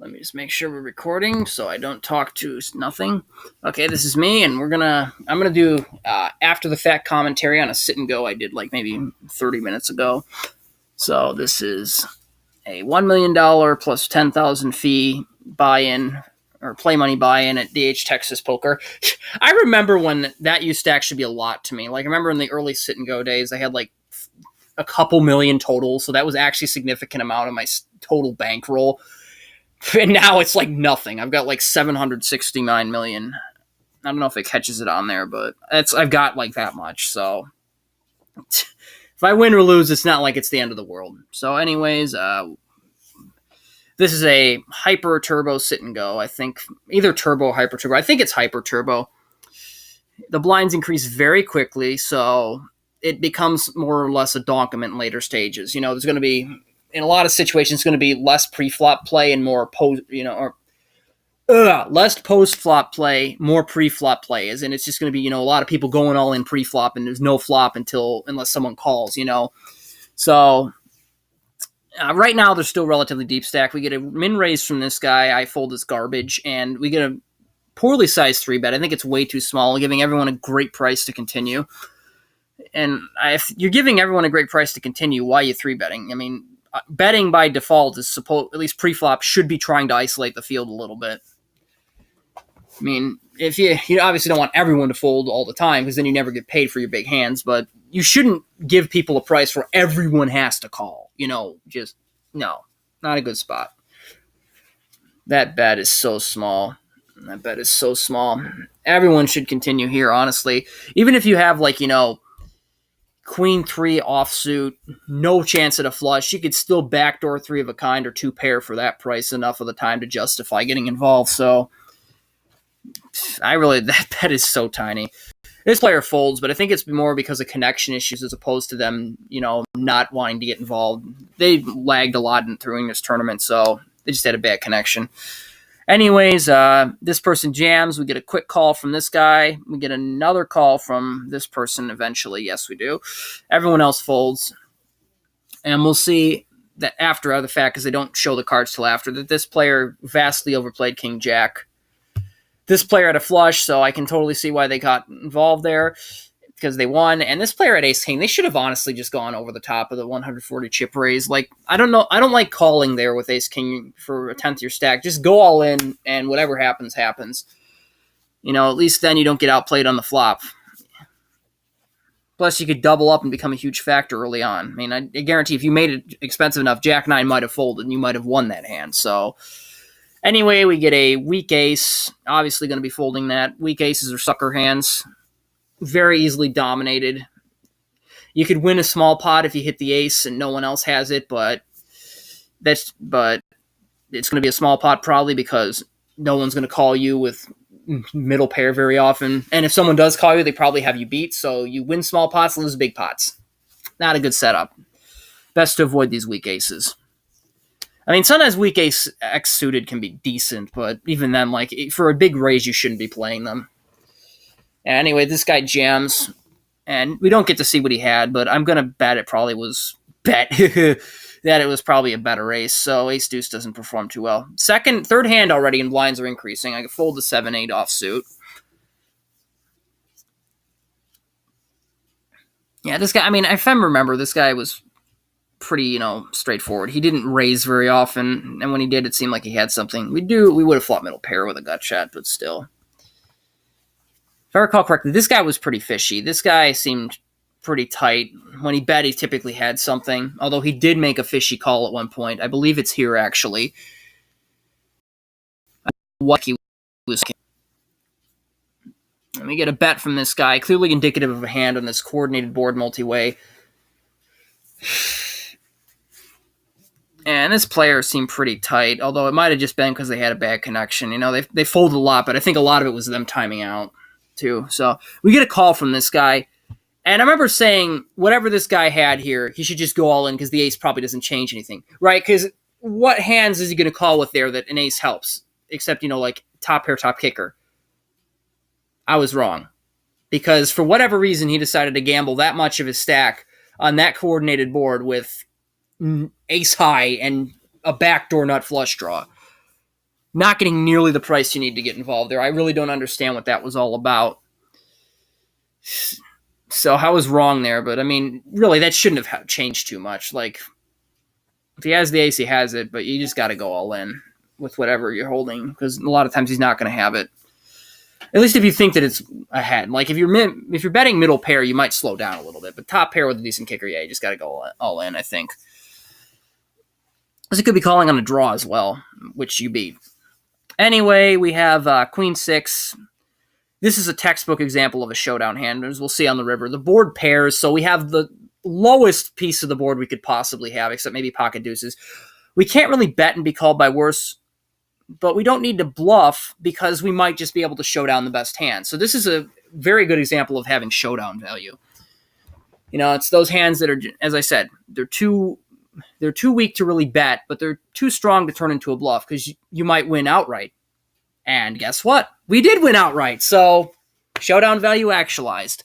Let me just make sure we're recording so I don't talk to nothing. Okay, this is me, and I'm gonna do after the fact commentary on a sit and go I did like maybe 30 minutes ago. So this is a $1 million plus 10,000 fee buy-in or play money buy-in at DH Texas Poker. I remember when that used to actually be a lot to me. Like I remember in the early sit and go days, I had like a couple million total, so that was actually a significant amount of my total bankroll. And now it's like nothing. I've got like 769 million. I don't know if it catches it on there, but I've got like that much. So if I win or lose, it's not like it's the end of the world. So, anyways, this is a hyper turbo sit and go. I think either turbo or hyper turbo. I think it's hyper turbo. The blinds increase very quickly, so it becomes more or less a donkament in later stages. You know, there's going to be in a lot of situations, it's going to be less pre-flop play and more post, less post-flop play, more pre-flop play. And it's just going to be, a lot of people going all in pre-flop and there's no flop unless someone calls, So right now, they're still relatively deep stack. We get a min raise from this guy. I fold his garbage, and we get a poorly sized 3-bet. I think it's way too small, giving everyone a great price to continue. And if you're giving everyone a great price to continue, why are you 3-betting? I mean, betting by default is supposed, at least pre-flop, should be trying to isolate the field a little bit. I mean, if you obviously don't want everyone to fold all the time because then you never get paid for your big hands, but you shouldn't give people a price where everyone has to call. Just no, not a good spot. That bet is so small. Everyone should continue here, honestly. Even if you have Queen 3 offsuit, no chance at a flush, you could still backdoor 3 of a kind or 2 pair for that price enough of the time to justify getting involved. So that bet is so tiny. This player folds, but I think it's more because of connection issues as opposed to them, not wanting to get involved. They lagged a lot during this tournament, so they just had a bad connection. Anyways, this person jams. We get a quick call from this guy. We get another call from this person eventually. Yes, we do. Everyone else folds. And we'll see that after the fact, because they don't show the cards till after, that this player vastly overplayed King Jack. This player had a flush, so I can totally see why they got involved there because they won. And this player at Ace King, they should have honestly just gone over the top of the 140 chip raise. Like, I don't know. I don't like calling there with Ace King for a 10th year stack. Just go all in, and whatever happens, happens. At least then you don't get outplayed on the flop. Plus, you could double up and become a huge factor early on. I mean, I guarantee if you made it expensive enough, Jack 9 might have folded, and you might have won that hand. So anyway, we get a weak ace. Obviously going to be folding that. Weak aces are sucker hands. Very easily dominated. You could win a small pot if you hit the ace and no one else has it, but it's going to be a small pot probably because no one's going to call you with middle pair very often. And if someone does call you, they probably have you beat. So you win small pots, lose big pots. Not a good setup. Best to avoid these weak aces. I mean, sometimes weak ace X suited can be decent, but even then, for a big raise, you shouldn't be playing them. Anyway, this guy jams, and we don't get to see what he had, but I'm going to bet that it was probably a better ace, so ace deuce doesn't perform too well. Third hand already, and blinds are increasing. I can fold the 7-8 offsuit. Yeah, this guy, I mean, if I remember, this guy was pretty, straightforward. He didn't raise very often, and when he did, it seemed like he had something. We would have flopped middle pair with a gut shot, but still. If I recall correctly, this guy was pretty fishy. This guy seemed pretty tight. When he bet, he typically had something, although he did make a fishy call at one point. I believe it's here, actually. What he was. Let me get a bet from this guy, clearly indicative of a hand on this coordinated board multi-way. And this player seemed pretty tight, although it might have just been because they had a bad connection. They folded a lot, but I think a lot of it was them timing out, too. So we get a call from this guy. And I remember saying, whatever this guy had here, he should just go all in because the ace probably doesn't change anything. Right? Because what hands is he going to call with there that an ace helps? Except, top pair, top kicker. I was wrong. Because for whatever reason, he decided to gamble that much of his stack on that coordinated board with ace high and a backdoor nut flush draw. not getting nearly the price you need to get involved there. I really don't understand what that was all about. So I was wrong there, but I mean, really, that shouldn't have changed too much. Like, if he has the ace, he has it, but you just got to go all in with whatever you're holding, because a lot of times he's not going to have it. At least if you think that it's ahead. Like, if you're betting middle pair, you might slow down a little bit, but top pair with a decent kicker, yeah, you just got to go all in, I think. Because it could be calling on a draw as well, which you beat. Anyway, we have Queen 6. This is a textbook example of a showdown hand, as we'll see on the river. The board pairs, so we have the lowest piece of the board we could possibly have, except maybe pocket deuces. We can't really bet and be called by worse, but we don't need to bluff because we might just be able to show down the best hand. So this is a very good example of having showdown value. You know, it's those hands that are, as I said, they're too weak to really bet, but they're too strong to turn into a bluff because you might win outright. And guess what? We did win outright, so showdown value actualized.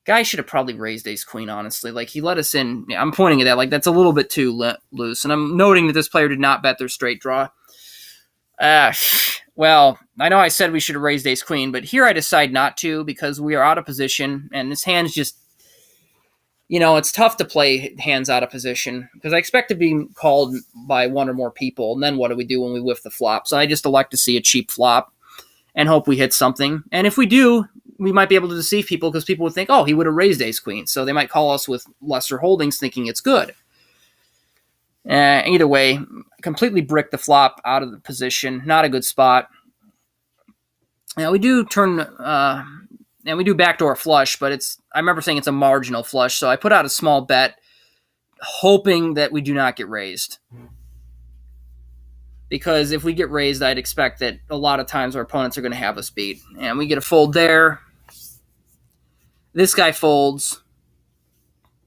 Guy should have probably raised ace queen, honestly. Like, he let us in. Yeah, I'm pointing at that. Like, that's a little bit too loose. And I'm noting that this player did not bet their straight draw. Well, I know I said we should have raised ace queen, but here I decide not to because we are out of position, and this hand's just, you know, it's tough to play hands out of position because I expect to be called by one or more people, and then what do we do when we whiff the flop? So I just elect to see a cheap flop and hope we hit something. And if we do, we might be able to deceive people because people would think, oh, he would have raised ace queen. So they might call us with lesser holdings thinking it's good. Either way, completely brick the flop out of the position. Not a good spot. Now we do turn, and we do backdoor flush, but I remember saying it's a marginal flush. So I put out a small bet hoping that we do not get raised. Because if we get raised, I'd expect that a lot of times our opponents are going to have us beat. And we get a fold there. This guy folds.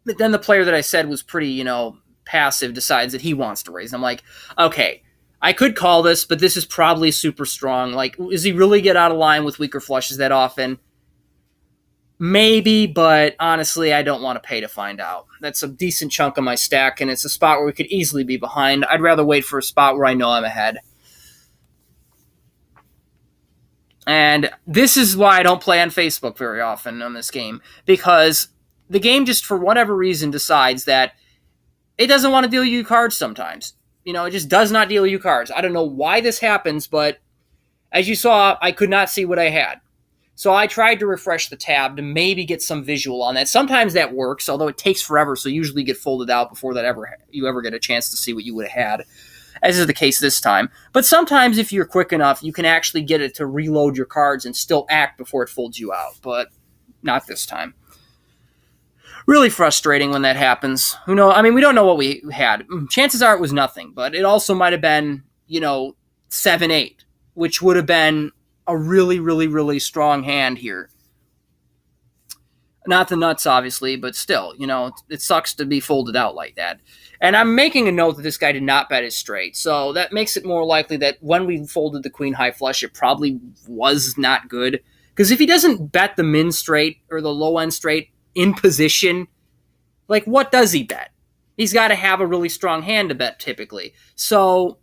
But then the player that I said was pretty, passive decides that he wants to raise. I'm like, okay, I could call this, but this is probably super strong. Like, does he really get out of line with weaker flushes that often? Maybe, but honestly, I don't want to pay to find out. That's a decent chunk of my stack, and it's a spot where we could easily be behind. I'd rather wait for a spot where I know I'm ahead. And this is why I don't play on Facebook very often on this game, because the game just, for whatever reason, decides that it doesn't want to deal you cards sometimes. It just does not deal you cards. I don't know why this happens, but as you saw, I could not see what I had. So I tried to refresh the tab to maybe get some visual on that. Sometimes that works, although it takes forever, so you usually get folded out before you ever get a chance to see what you would have had, as is the case this time. But sometimes if you're quick enough, you can actually get it to reload your cards and still act before it folds you out, but not this time. Really frustrating when that happens. Who knows? I mean, we don't know what we had. Chances are it was nothing, but it also might have been, 7-8, which would have been a really, really, really strong hand here. Not the nuts, obviously, but still, it sucks to be folded out like that. And I'm making a note that this guy did not bet his straight, so that makes it more likely that when we folded the queen high flush, it probably was not good. Because if he doesn't bet the min straight or the low end straight in position, like, what does he bet? He's got to have a really strong hand to bet, typically. So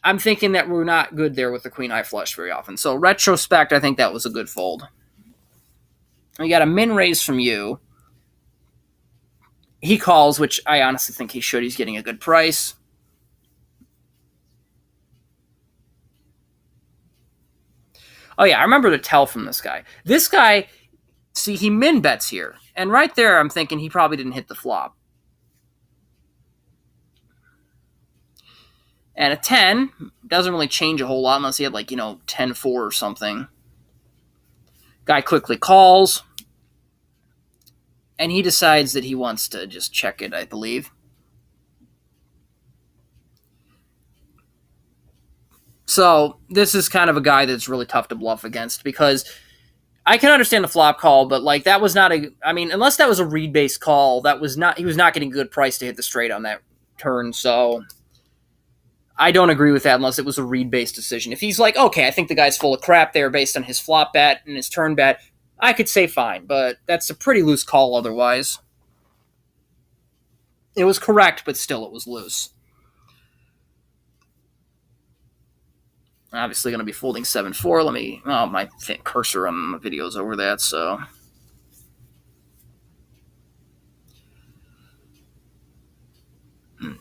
I'm thinking that we're not good there with the queen high flush very often. So retrospect, I think that was a good fold. We got a min raise from you. He calls, which I honestly think he should. He's getting a good price. Oh yeah, I remember the tell from this guy. This guy, see, he min bets here. And right there, I'm thinking he probably didn't hit the flop. And a 10 doesn't really change a whole lot unless he had 10-4 or something. Guy quickly calls. And he decides that he wants to just check it, I believe. So this is kind of a guy that's really tough to bluff against because I can understand the flop call, but that was not unless that was a read-based call, he was not getting a good price to hit the straight on that turn, so I don't agree with that unless it was a read-based decision. If he's like, okay, I think the guy's full of crap there based on his flop bet and his turn bet, I could say fine, but that's a pretty loose call otherwise. It was correct, but still it was loose. Obviously going to be folding 7-4. Let me, oh, my cursor on the video is over that, so.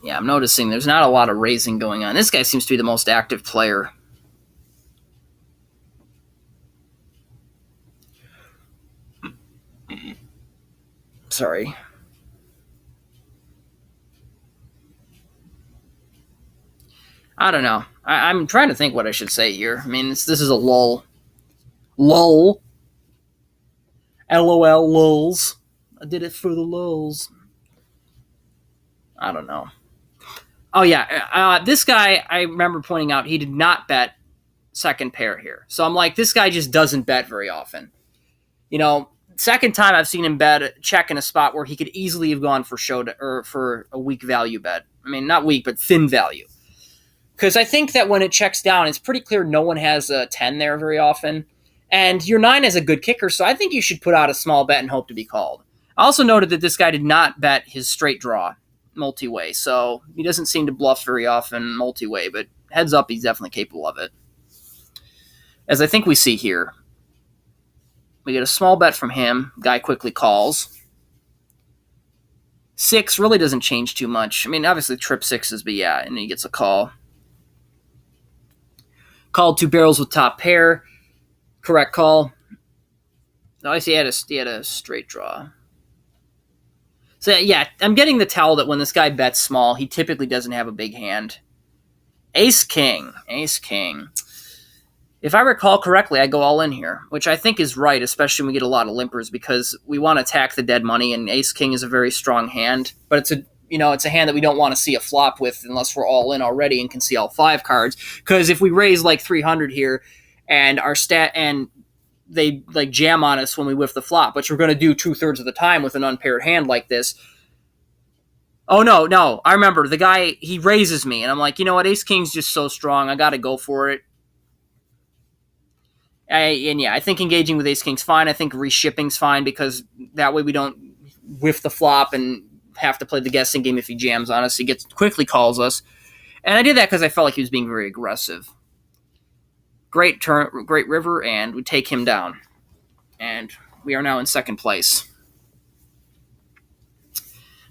Yeah, I'm noticing there's not a lot of raising going on. This guy seems to be the most active player. Sorry. I don't know. I'm trying to think what I should say here. I mean, this is a lull. Lull. LOL lulls. I did it for the lulls. I don't know. Oh, yeah. This guy, I remember pointing out, he did not bet second pair here. So I'm like, this guy just doesn't bet very often. You know, second time I've seen him bet check in a spot where he could easily have gone for or for a weak value bet. I mean, not weak, but thin value. Because I think that when it checks down, it's pretty clear no one has a 10 there very often. And your 9 is a good kicker, so I think you should put out a small bet and hope to be called. I also noted that this guy did not bet his straight draw multi-way, so he doesn't seem to bluff very often multi-way, but heads up, he's definitely capable of it. As I think we see here, we get a small bet from him. Guy quickly calls. 6 really doesn't change too much. I mean, obviously trip 6s, but yeah, and he gets a call. Called 2 barrels with top pair. Correct call. No, I see he had a straight draw. So yeah, I'm getting the tell that when this guy bets small, he typically doesn't have a big hand. Ace king. If I recall correctly, I go all in here, which I think is right, especially when we get a lot of limpers, because we want to attack the dead money, and ace king is a very strong hand, but it's a hand that we don't want to see a flop with unless we're all in already and can see all 5 cards. Because if we raise like 300 here, and our stat and they like jam on us when we whiff the flop, which we're going to do 2/3 of the time with an unpaired hand like this. Oh no! I remember the guy, he raises me, and I'm like, you know what? Ace king's just so strong. I got to go for it. I think engaging with ace king's fine. I think reshipping's fine because that way we don't whiff the flop and have to play the guessing game if he jams on us. He quickly calls us, and I did that because I felt like he was being very aggressive. Great river, and we take him down, and we are now in second place.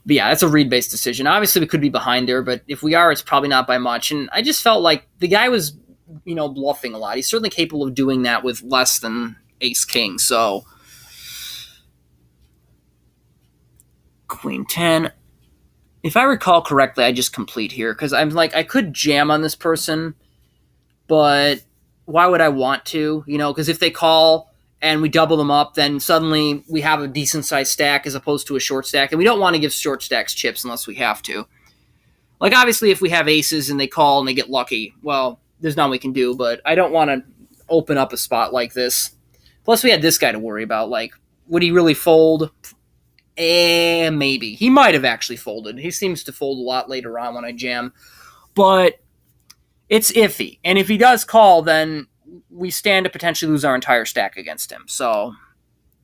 But yeah, that's a read-based decision. Obviously, we could be behind there, but if we are, it's probably not by much. And I just felt like the guy was, bluffing a lot. He's certainly capable of doing that with less than ace-king. So, queen 10. If I recall correctly, I just complete here because I'm like, I could jam on this person, but why would I want to? Because if they call and we double them up, then suddenly we have a decent-sized stack as opposed to a short stack, and we don't want to give short stacks chips unless we have to. Like, obviously, if we have aces and they call and they get lucky, well, there's nothing we can do, but I don't want to open up a spot like this. Plus, we had this guy to worry about. Like, would he really fold? Maybe. He might have actually folded. He seems to fold a lot later on when I jam. But it's iffy. And if he does call, then we stand to potentially lose our entire stack against him. So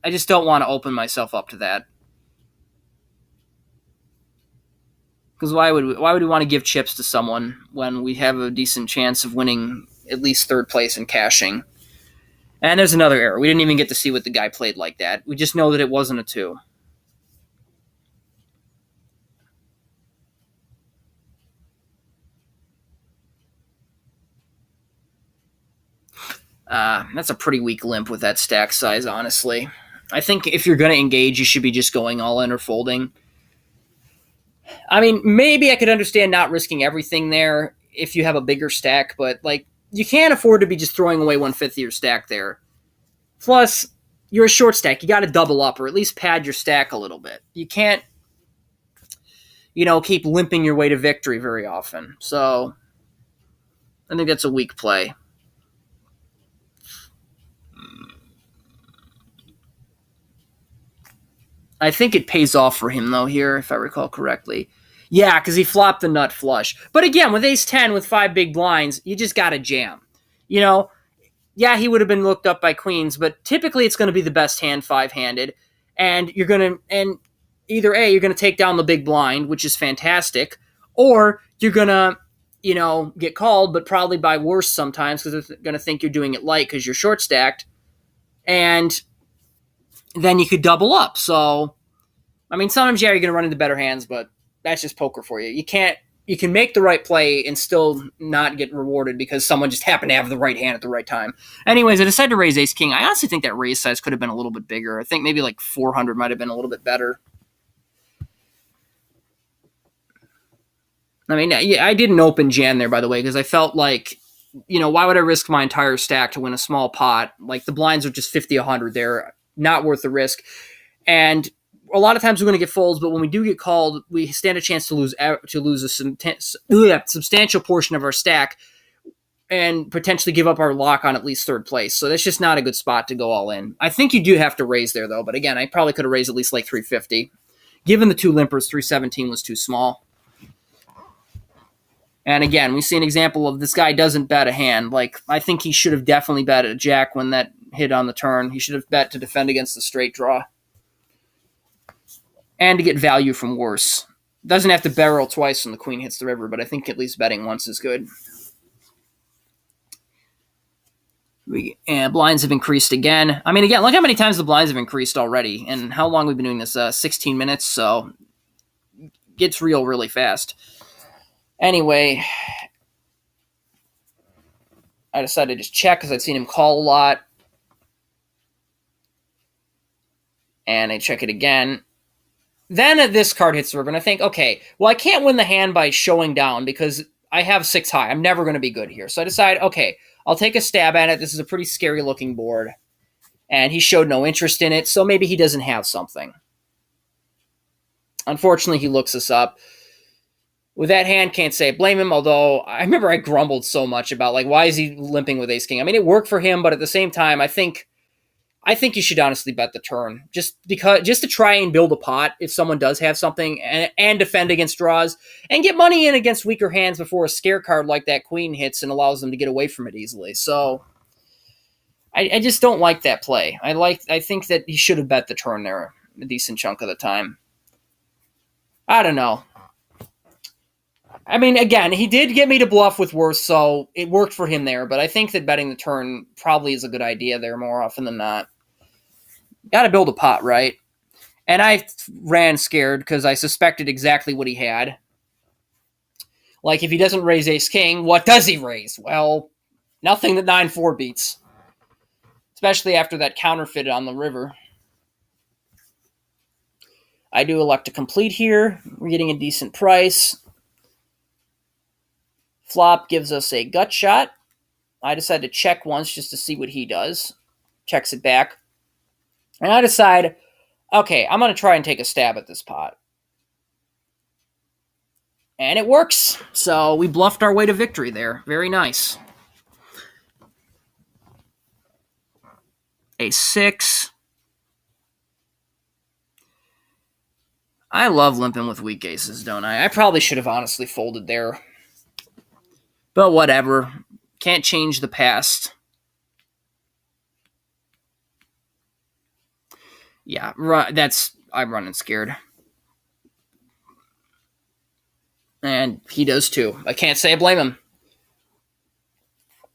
I just don't want to open myself up to that. Because why would we want to give chips to someone when we have a decent chance of winning at least third place and cashing? And there's another error. We didn't even get to see what the guy played like that. We just know that it wasn't a 2. That's a pretty weak limp with that stack size, honestly. I think if you're going to engage, you should be just going all in or folding. I mean, maybe I could understand not risking everything there if you have a bigger stack, but like you can't afford to be just throwing away 1/5 of your stack there. Plus, you're a short stack. You got to double up or at least pad your stack a little bit. You can't, keep limping your way to victory very often. So, I think that's a weak play. I think it pays off for him, though, here, if I recall correctly. Yeah, because he flopped the nut flush. But again, with ace-10 with 5 big blinds, you just got to jam. Yeah, he would have been looked up by queens, but typically it's going to be the best hand 5-handed. And you're going to, either A, you're going to take down the big blind, which is fantastic, or you're going to get called, but probably by worse sometimes because they're going to think you're doing it light because you're short stacked. And then you could double up. So, I mean, sometimes, yeah, you're going to run into better hands, but that's just poker for you. You can make the right play and still not get rewarded because someone just happened to have the right hand at the right time. Anyways, I decided to raise ace king. I honestly think that raise size could have been a little bit bigger. I think maybe like 400 might have been a little bit better. I mean, yeah, I didn't open jam there, by the way, because I felt like, why would I risk my entire stack to win a small pot? Like, the blinds are just 50, 100 there. Not worth the risk. And a lot of times we're going to get folds, but when we do get called, we stand a chance to lose a substantial portion of our stack and potentially give up our lock on at least third place. So that's just not a good spot to go all in. I think you do have to raise there, though. But again, I probably could have raised at least like 350. Given the two limpers, 317 was too small. And again, we see an example of this guy doesn't bet a hand. Like, I think he should have definitely bet a jack when that hit on the turn. He should have bet to defend against the straight draw. And to get value from worse. Doesn't have to barrel twice when the queen hits the river, but I think at least betting once is good. And blinds have increased again. I mean, again, look how many times the blinds have increased already. And how long we've been doing this? 16 minutes, so it gets real really fast. Anyway, I decided to just check because I'd seen him call a lot. And I check it again. Then this card hits the river, and I think, okay, well, I can't win the hand by showing down because I have 6 high. I'm never going to be good here. So I decide, okay, I'll take a stab at it. This is a pretty scary-looking board. And he showed no interest in it, so maybe he doesn't have something. Unfortunately, he looks us up. With that hand, can't say blame him, although I remember I grumbled so much about, like, why is he limping with ace-king? I mean, it worked for him, but at the same time, I think you should honestly bet the turn. Just to try and build a pot if someone does have something and defend against draws and get money in against weaker hands before a scare card like that queen hits and allows them to get away from it easily. So I just don't like that play. I think that he should have bet the turn there a decent chunk of the time. I don't know. I mean, again, he did get me to bluff with worse, so it worked for him there, but I think that betting the turn probably is a good idea there more often than not. Got to build a pot, right? And I ran scared because I suspected exactly what he had. Like, if he doesn't raise ace-king, what does he raise? Well, nothing that 9-4 beats. Especially after that counterfeit on the river. I do elect to complete here. We're getting a decent price. Flop gives us a gut shot. I decide to check once just to see what he does. Checks it back. And I decide, okay, I'm going to try and take a stab at this pot. And it works. So we bluffed our way to victory there. Very nice. A6. I love limping with weak aces, don't I? I probably should have honestly folded there. But whatever. Can't change the past. Yeah, I'm running scared. And he does too. I can't say I blame him.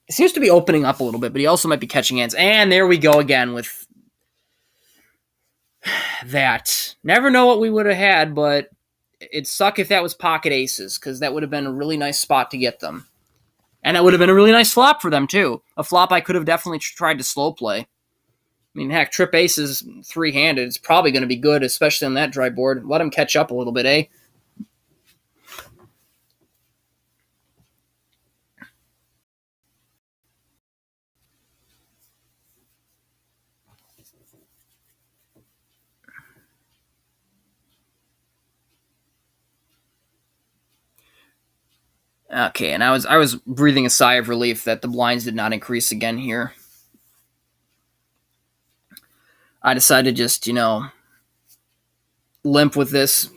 He seems to be opening up a little bit, but he also might be catching hands. And there we go again with that. Never know what we would have had, but it'd suck if that was pocket aces, because that would have been a really nice spot to get them. And that would have been a really nice flop for them, too. A flop I could have definitely tried to slow play. I mean, heck, trip aces 3-handed. It's probably going to be good, especially on that dry board. Let him catch up a little bit, eh? Okay, and I was breathing a sigh of relief that the blinds did not increase again here. I decided to just, limp with this.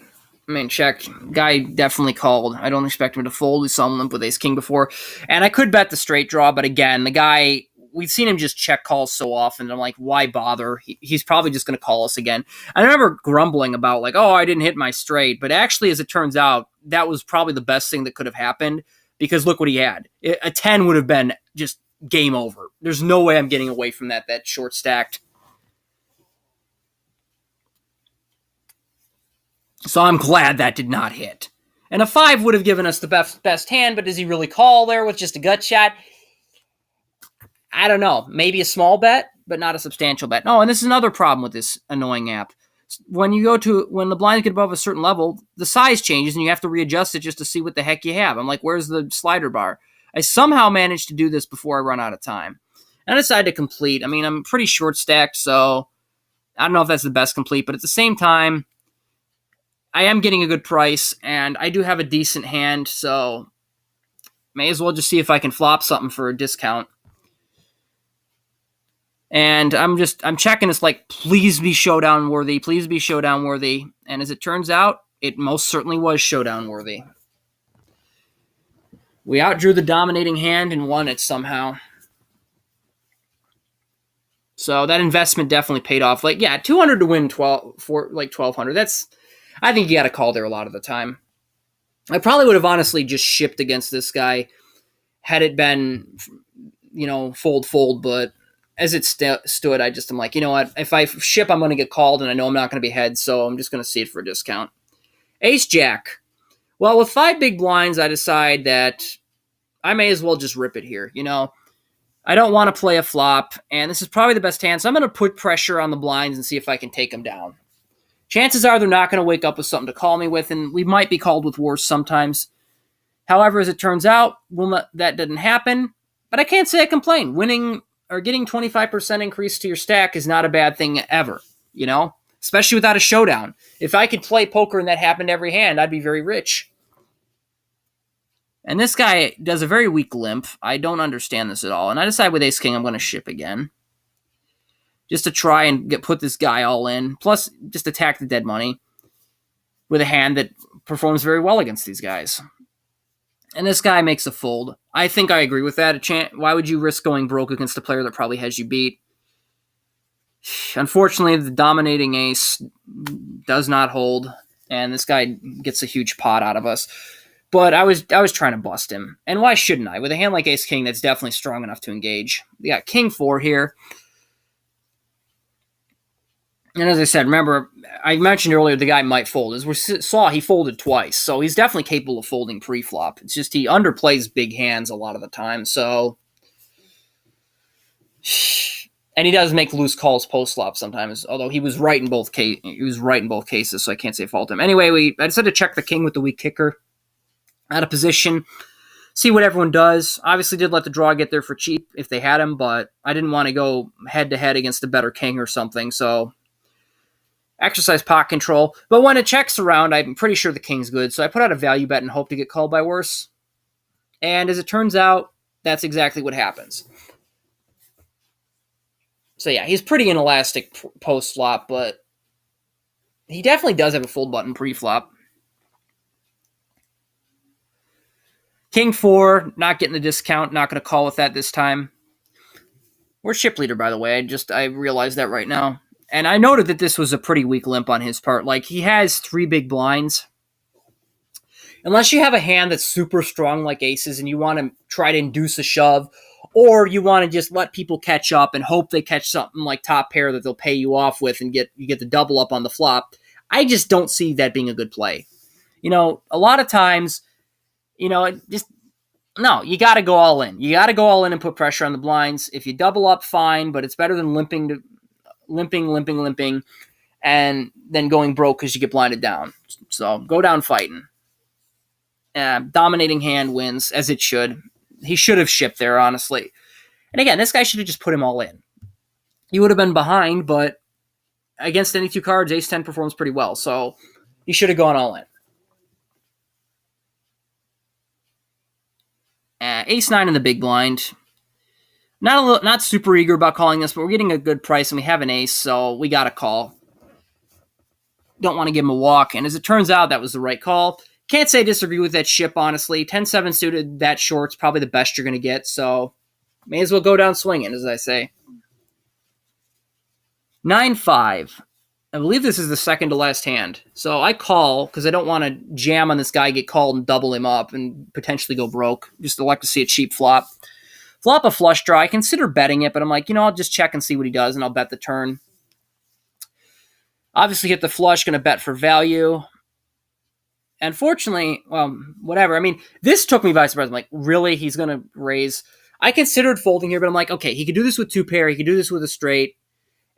I mean, check. Guy definitely called. I don't expect him to fold. We saw him limp with ace-king before. And I could bet the straight draw, but again, the guy, we've seen him just check calls so often. I'm like, why bother? He's probably just going to call us again. I remember grumbling about, like, oh, I didn't hit my straight. But actually, as it turns out, that was probably the best thing that could have happened, because look what he had. A 10 would have been just game over. There's no way I'm getting away from that short stacked. So I'm glad that did not hit. And a 5 would have given us the best hand, but does he really call there with just a gut shot? I don't know. Maybe a small bet, but not a substantial bet. No, and this is another problem with this annoying app. When the blinds get above a certain level, the size changes and you have to readjust it just to see what the heck you have. I'm like, where's the slider bar? I somehow managed to do this before I run out of time. And I decided to complete. I mean, I'm pretty short stacked, so I don't know if that's the best complete, but at the same time, I am getting a good price, and I do have a decent hand, so may as well just see if I can flop something for a discount. And I'm checking this like, please be showdown worthy, please be showdown worthy. And as it turns out, it most certainly was showdown worthy. We outdrew the dominating hand and won it somehow. So that investment definitely paid off. Like, yeah, 200 to win 1,200. I think you got to call there a lot of the time. I probably would have honestly just shipped against this guy had it been, fold, but as it stood, I'm like, you know what? If I ship, I'm going to get called, and I know I'm not going to be head, so I'm just going to see it for a discount. Ace-Jack. Well, with 5 big blinds, I decide that I may as well just rip it here. I don't want to play a flop, and this is probably the best hand, so I'm going to put pressure on the blinds and see if I can take them down. Chances are they're not going to wake up with something to call me with, and we might be called with worse sometimes. However, as it turns out, that didn't happen, but I can't say I complain. Winning or getting 25% increase to your stack is not a bad thing ever, especially without a showdown. If I could play poker and that happened every hand, I'd be very rich. And this guy does a very weak limp. I don't understand this at all. And I decide with Ace-King, I'm going to ship again, just to try and put this guy all in, plus just attack the dead money with a hand that performs very well against these guys. And this guy makes a fold. I think I agree with that. Why would you risk going broke against a player that probably has you beat? Unfortunately, the dominating ace does not hold, and this guy gets a huge pot out of us. But I was trying to bust him. And why shouldn't I? With a hand like Ace-King, that's definitely strong enough to engage. We got King-4 here. And as I said, remember, I mentioned earlier the guy might fold. As we saw, he folded twice, so he's definitely capable of folding pre-flop. It's just he underplays big hands a lot of the time, so... And he does make loose calls post-flop sometimes, although he was right in both cases, so I can't say fault him. Anyway, I decided to check the king with the weak kicker out of position, see what everyone does. Obviously did let the draw get there for cheap if they had him, but I didn't want to go head-to-head against a better king or something, so... Exercise pot control. But when it checks around, I'm pretty sure the king's good. So I put out a value bet and hope to get called by worse. And as it turns out, that's exactly what happens. So yeah, he's pretty inelastic post-flop, but he definitely does have a fold button pre-flop. King-4, not getting the discount, not going to call with that this time. We're ship leader, by the way. I realized that right now. And I noted that this was a pretty weak limp on his part. Like, he has 3 big blinds. Unless you have a hand that's super strong like aces and you want to try to induce a shove, or you want to just let people catch up and hope they catch something like top pair that they'll pay you off with and you get the double up on the flop, I just don't see that being a good play. A lot of times, you got to go all in. You got to go all in and put pressure on the blinds. If you double up, fine, but it's better than limping, and then going broke because you get blinded down. So go down fighting. Dominating hand wins, as it should. He should have shipped there, honestly. And again, this guy should have just put him all in. He would have been behind, but against any 2 cards, Ace-10 performs pretty well. So he should have gone all in. Ace-9 in the big blind. Not super eager about calling this, but we're getting a good price, and we have an ace, so we got to call. Don't want to give him a walk, and as it turns out, that was the right call. Can't say I disagree with that ship, honestly. 10-7 suited that short's probably the best you're going to get, so may as well go down swinging, as I say. 9-5. I believe this is the second to last hand. So I call because I don't want to jam on this guy, get called, and double him up and potentially go broke. Just elect to see a cheap flop. Flop a flush draw. I consider betting it, but I'm like, I'll just check and see what he does, and I'll bet the turn. Obviously hit the flush, going to bet for value. And fortunately, well, whatever. I mean, this took me by surprise. I'm like, really? He's going to raise? I considered folding here, but I'm like, okay, he could do this with two pair. He could do this with a straight.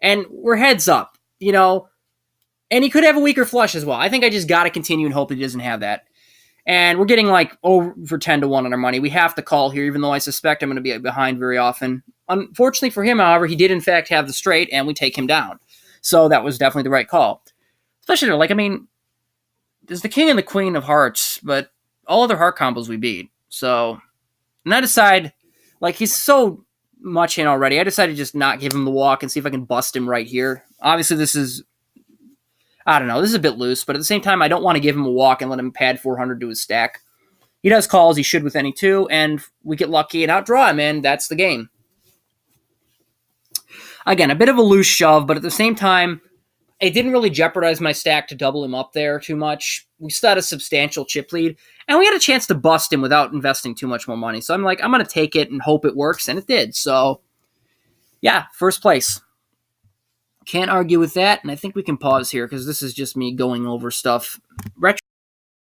And we're heads up, And he could have a weaker flush as well. I think I just got to continue and hope he doesn't have that. And we're getting like over 10 to 1 on our money. We have to call here, even though I suspect I'm going to be behind very often. Unfortunately for him, however, he did in fact have the straight, and we take him down. So that was definitely the right call. Especially, there's the king and the queen of hearts, but all other heart combos we beat. So, and I decide, he's so much in already, I decided to just not give him the walk and see if I can bust him right here. Obviously, this is a bit loose, but at the same time, I don't want to give him a walk and let him pad 400 to his stack. He does calls, he should with any two, and we get lucky and outdraw him, and that's the game. Again, a bit of a loose shove, but at the same time, it didn't really jeopardize my stack to double him up there too much. We still had a substantial chip lead, and we had a chance to bust him without investing too much more money. So I'm like, I'm going to take it and hope it works, and it did. So, yeah, first place. Can't argue with that, and I think we can pause here because this is just me going over stuff. Retro